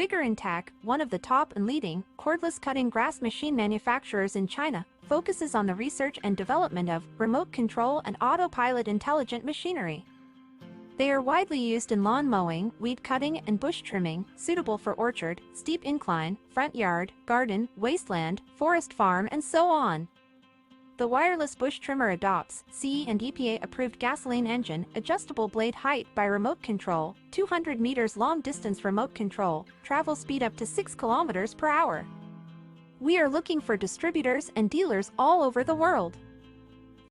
Vigorun Tech, one of the top and leading cordless cutting grass machine manufacturers in China, focuses on the research and development of remote control and autopilot intelligent machinery. They are widely used in lawn mowing, weed cutting, and bush trimming, suitable for orchard, steep incline, front yard, garden, wasteland, forest farm, and so on. The wireless bush trimmer adopts CE and EPA-approved gasoline engine, adjustable blade height by remote control, 200 meters long-distance remote control, travel speed up to 6 kilometers per hour. We are looking for distributors and dealers all over the world.